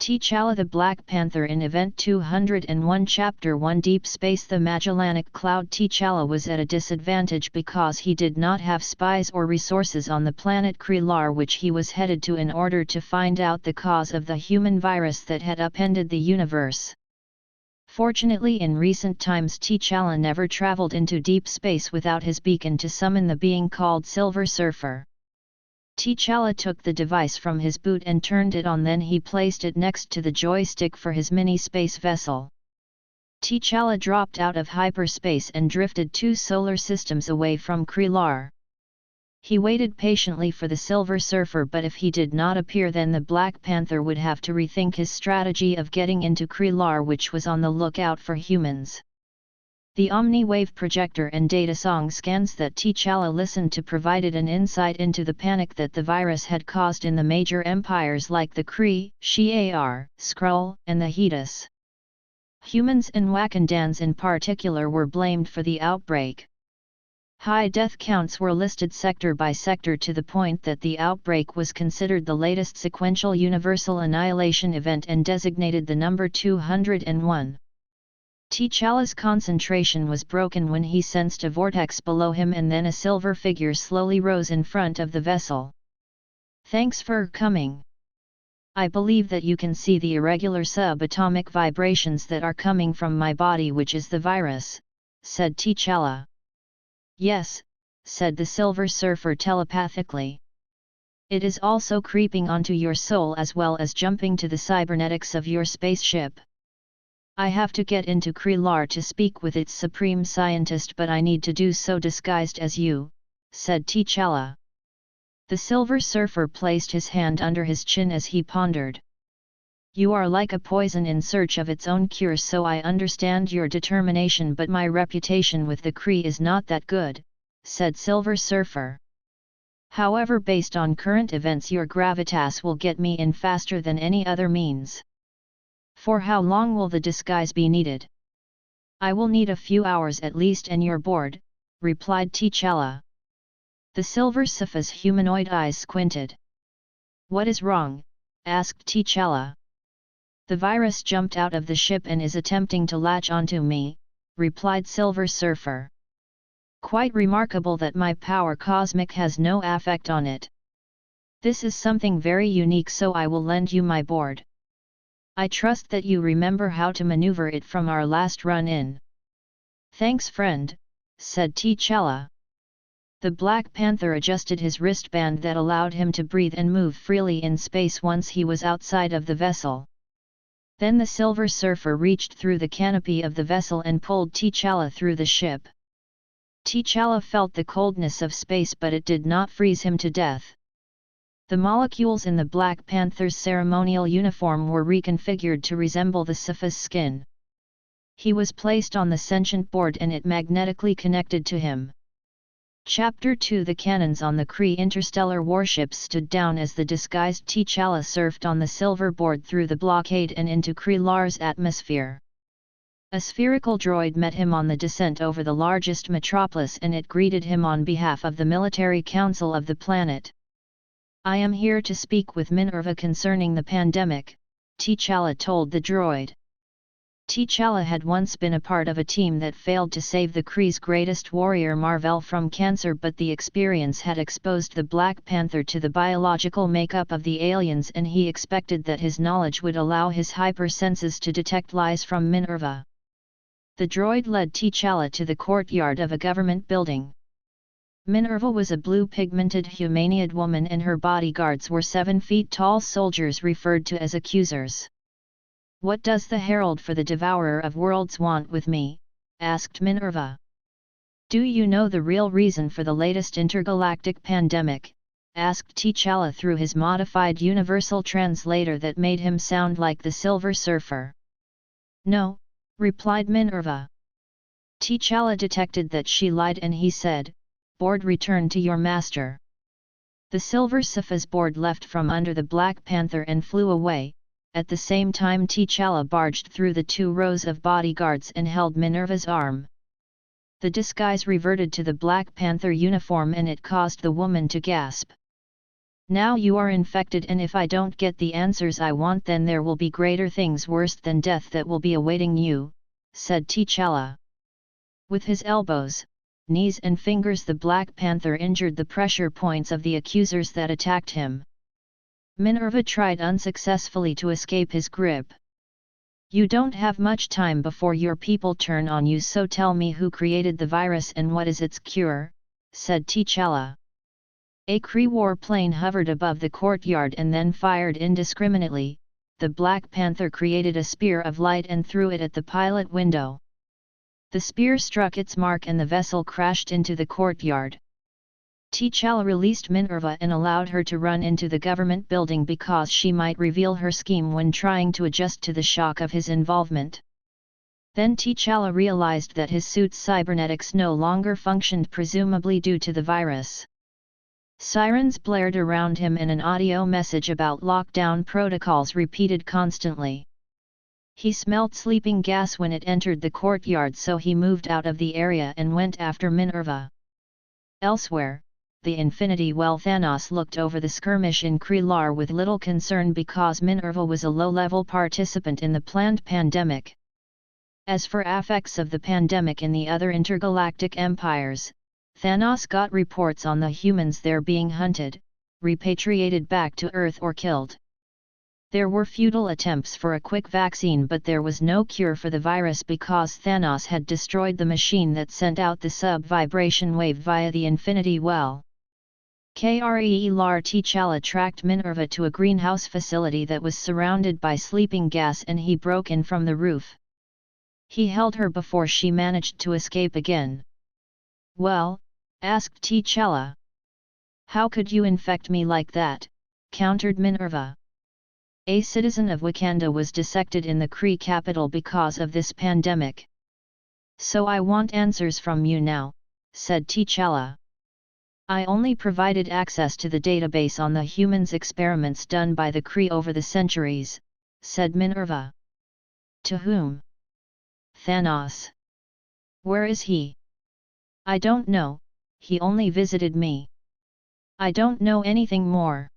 T'Challa the Black Panther in Event 201 Chapter 1 Deep Space The Magellanic Cloud. T'Challa was at a disadvantage because he did not have spies or resources on the planet Krelar, which he was headed to in order to find out the cause of the human virus that had upended the universe. Fortunately, in recent times T'Challa never traveled into deep space without his beacon to summon the being called Silver Surfer. T'Challa took the device from his boot and turned it on, then he placed it next to the joystick for his mini-space vessel. T'Challa dropped out of hyperspace and drifted 2 solar systems away from Krelar. He waited patiently for the Silver Surfer, but if he did not appear, then the Black Panther would have to rethink his strategy of getting into Krelar, which was on the lookout for humans. The Omni-Wave projector and data song scans that T'Challa listened to provided an insight into the panic that the virus had caused in the major empires like the Kree, Shi'ar, Skrull, and the Hedis. Humans and Wakandans in particular were blamed for the outbreak. High death counts were listed sector by sector to the point that the outbreak was considered the latest sequential universal annihilation event and designated the number 201. T'Challa's concentration was broken when he sensed a vortex below him, and then a silver figure slowly rose in front of the vessel. "Thanks for coming. I believe that you can see the irregular subatomic vibrations that are coming from my body, which is the virus," said T'Challa. "Yes," said the Silver Surfer telepathically. "It is also creeping onto your soul as well as jumping to the cybernetics of your spaceship. I have to get into Krelar to speak with its supreme scientist, but I need to do so disguised as you," said T'Challa. The Silver Surfer placed his hand under his chin as he pondered. "You are like a poison in search of its own cure, so I understand your determination, but my reputation with the Kree is not that good," said Silver Surfer. "However, based on current events, your gravitas will get me in faster than any other means. For how long will the disguise be needed?" "I will need a few hours at least, and you're bored," replied T'Challa. The Silver Surfer's humanoid eyes squinted. "What is wrong?" asked T'Challa. "The virus jumped out of the ship and is attempting to latch onto me," replied Silver Surfer. "Quite remarkable that my power cosmic has no effect on it. This is something very unique, so I will lend you my board. I trust that you remember how to maneuver it from our last run-in." "Thanks, friend," said T'Challa. The Black Panther adjusted his wristband that allowed him to breathe and move freely in space once he was outside of the vessel. Then the Silver Surfer reached through the canopy of the vessel and pulled T'Challa through the ship. T'Challa felt the coldness of space, but it did not freeze him to death. The molecules in the Black Panther's ceremonial uniform were reconfigured to resemble the Surfer's skin. He was placed on the sentient board and it magnetically connected to him. Chapter 2 The cannons on the Kree interstellar warships stood down as the disguised T'Challa surfed on the silver board through the blockade and into Krelar's atmosphere. A spherical droid met him on the descent over the largest metropolis, and it greeted him on behalf of the military council of the planet. "I am here to speak with Minerva concerning the pandemic," T'Challa told the droid. T'Challa had once been a part of a team that failed to save the Kree's greatest warrior Mar-Vell from cancer, but the experience had exposed the Black Panther to the biological makeup of the aliens, and he expected that his knowledge would allow his hypersenses to detect lies from Minerva. The droid led T'Challa to the courtyard of a government building. Minerva was a blue-pigmented humanoid woman, and her bodyguards were 7-feet-tall soldiers referred to as accusers. "What does the Herald for the Devourer of Worlds want with me?" asked Minerva. "Do you know the real reason for the latest intergalactic pandemic?" asked T'Challa through his modified universal translator that made him sound like the Silver Surfer. "No," replied Minerva. T'Challa detected that she lied and he said, "Board, return to your master." The Silver Surfer's board left from under the Black Panther and flew away. At the same time T'Challa barged through the 2 rows of bodyguards and held Minerva's arm. The disguise reverted to the Black Panther uniform and it caused the woman to gasp. Now you are infected, and if I don't get the answers I want, then there will be greater things worse than death that will be awaiting you," said T'Challa. With his elbows, knees and fingers the Black Panther injured the pressure points of the accusers that attacked him. Minerva tried unsuccessfully to escape his grip. "You don't have much time before your people turn on you, so tell me who created the virus and what is its cure," said T'Challa. A Kree warplane hovered above the courtyard and then fired indiscriminately. The Black Panther created a spear of light and threw it at the pilot window. The spear struck its mark and the vessel crashed into the courtyard. T'Challa released Minerva and allowed her to run into the government building because she might reveal her scheme when trying to adjust to the shock of his involvement. Then T'Challa realized that his suit's cybernetics no longer functioned, presumably due to the virus. Sirens blared around him and an audio message about lockdown protocols repeated constantly. He smelt sleeping gas when it entered the courtyard, so he moved out of the area and went after Minerva. Elsewhere, the Infinity Well Thanos looked over the skirmish in Kree with little concern because Minerva was a low-level participant in the planned pandemic. As for effects of the pandemic in the other intergalactic empires, Thanos got reports on the humans there being hunted, repatriated back to Earth or killed. There were futile attempts for a quick vaccine, but there was no cure for the virus because Thanos had destroyed the machine that sent out the sub-vibration wave via the Infinity Well. T'Challa tracked Minerva to a greenhouse facility that was surrounded by sleeping gas and he broke in from the roof. He held her before she managed to escape again. "Well?" asked T'Challa. "How could you infect me like that?" countered Minerva. "A citizen of Wakanda was dissected in the Kree capital because of this pandemic. So I want answers from you now," said T'Challa. "I only provided access to the database on the humans' experiments done by the Kree over the centuries," said Minerva. "To whom?" "Thanos." "Where is he?" "I don't know, he only visited me." "I don't know anything more."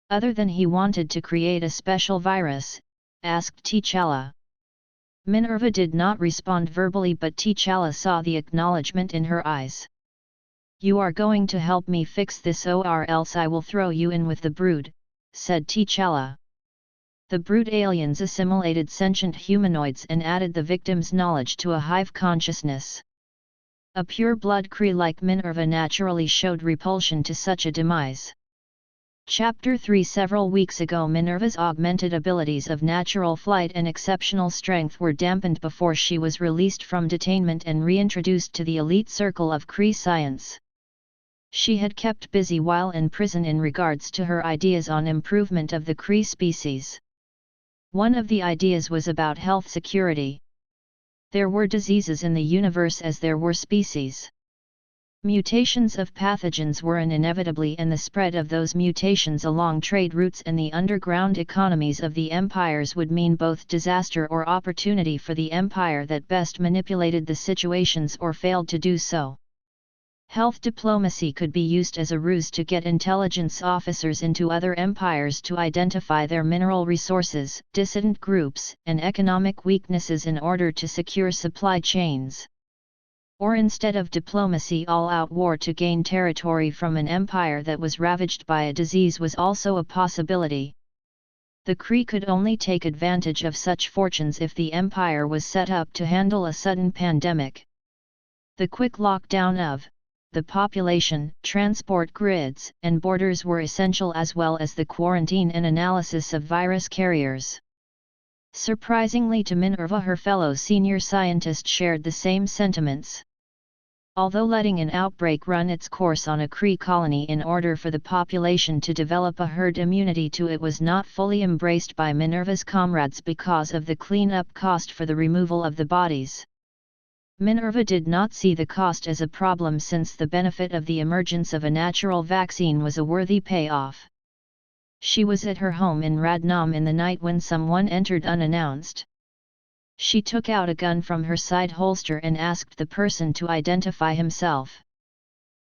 "Other than he wanted to create a special virus?" asked T'Challa. Minerva did not respond verbally, but T'Challa saw the acknowledgement in her eyes. "You are going to help me fix this, or else I will throw you in with the Brood," said T'Challa. The Brood aliens assimilated sentient humanoids and added the victim's knowledge to a hive consciousness. A pure-blood Kree like Minerva naturally showed repulsion to such a demise. Chapter 3 Several weeks ago, Minerva's augmented abilities of natural flight and exceptional strength were dampened before she was released from detainment and reintroduced to the elite circle of Kree science. She had kept busy while in prison in regards to her ideas on improvement of the Kree species. One of the ideas was about health security. There were diseases in the universe as there were species. Mutations of pathogens were inevitably, and the spread of those mutations along trade routes and the underground economies of the empires would mean both disaster or opportunity for the empire that best manipulated the situations or failed to do so. Health diplomacy could be used as a ruse to get intelligence officers into other empires to identify their mineral resources, dissident groups, and economic weaknesses in order to secure supply chains. Or instead of diplomacy, all-out war to gain territory from an empire that was ravaged by a disease was also a possibility. The Kree could only take advantage of such fortunes if the empire was set up to handle a sudden pandemic. The quick lockdown of the population, transport grids, and borders were essential, as well as the quarantine and analysis of virus carriers. Surprisingly to Minerva, her fellow senior scientist shared the same sentiments. Although letting an outbreak run its course on a Kree colony in order for the population to develop a herd immunity to it was not fully embraced by Minerva's comrades because of the clean-up cost for the removal of the bodies. Minerva did not see the cost as a problem, since the benefit of the emergence of a natural vaccine was a worthy payoff. She was at her home in Radnam in the night when someone entered unannounced. She took out a gun from her side holster and asked the person to identify himself.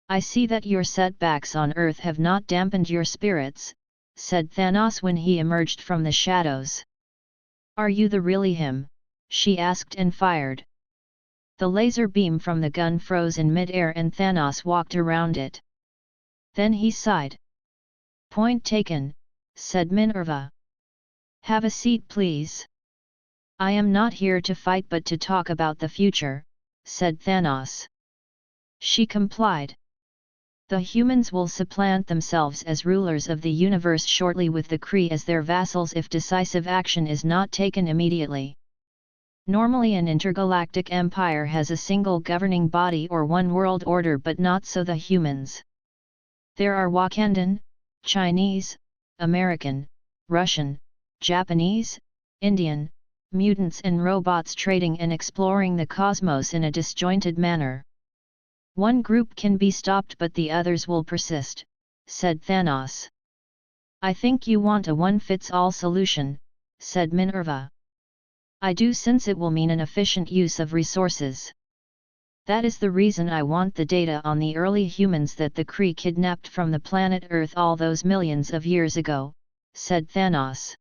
I see that your setbacks on Earth have not dampened your spirits, said Thanos when he emerged from the shadows. Are you the really him? She asked and fired. The laser beam from the gun froze in mid-air and Thanos walked around it. Then he sighed. Point taken, said Minerva. Have a seat please. I am not here to fight but to talk about the future, said Thanos. She complied. The humans will supplant themselves as rulers of the universe shortly with the Kree as their vassals if decisive action is not taken immediately. Normally an intergalactic empire has a single governing body or one world order, but not so the humans. There are Wakandan, Chinese, American, Russian, Japanese, Indian, mutants and robots trading and exploring the cosmos in a disjointed manner. One group can be stopped but the others will persist, said Thanos. I think you want a one-fits-all solution, said Minerva. I do, since it will mean an efficient use of resources. That is the reason I want the data on the early humans that the Kree kidnapped from the planet Earth all those millions of years ago, said Thanos.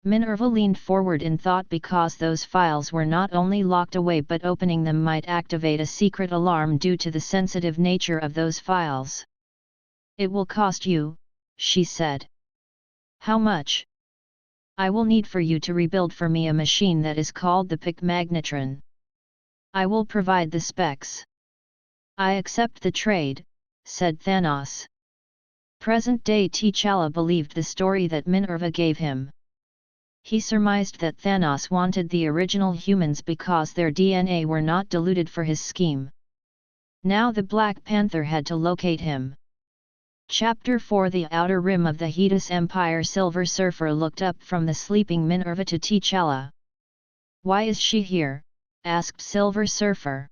Minerva leaned forward in thought because those files were not only locked away but opening them might activate a secret alarm due to the sensitive nature of those files. It will cost you, she said. How much? I will need for you to rebuild for me a machine that is called the Pick Magnetron. I will provide the specs. I accept the trade, said Thanos. Present-day T'Challa believed the story that Minerva gave him. He surmised that Thanos wanted the original humans because their DNA were not diluted for his scheme. Now the Black Panther had to locate him. Chapter 4 The Outer Rim of the Hedis Empire. Silver Surfer looked up from the sleeping Minerva to T'Challa. Why is she here? Asked Silver Surfer.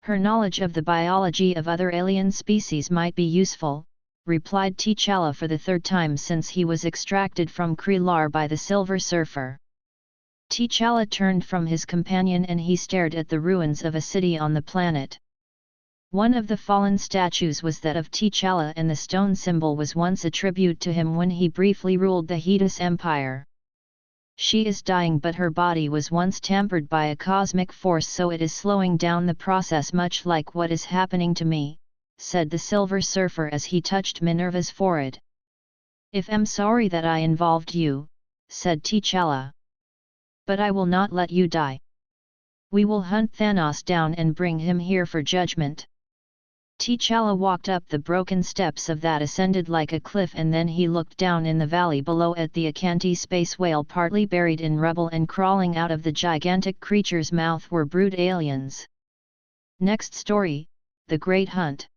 Her knowledge of the biology of other alien species might be useful, replied T'Challa for the third time since he was extracted from Kree by the Silver Surfer. T'Challa turned from his companion and he stared at the ruins of a city on the planet. One of the fallen statues was that of T'Challa and the stone symbol was once a tribute to him when he briefly ruled the Hedis Empire. She is dying but her body was once tampered by a cosmic force, so it is slowing down the process much like what is happening to me, said the Silver Surfer as he touched Minerva's forehead. If I'm sorry that I involved you, said T'Challa. But I will not let you die. We will hunt Thanos down and bring him here for judgment. T'Challa walked up the broken steps of that ascended like a cliff, and then he looked down in the valley below at the Acanti space whale partly buried in rubble, and crawling out of the gigantic creature's mouth were brood aliens. Next story, The Great Hunt.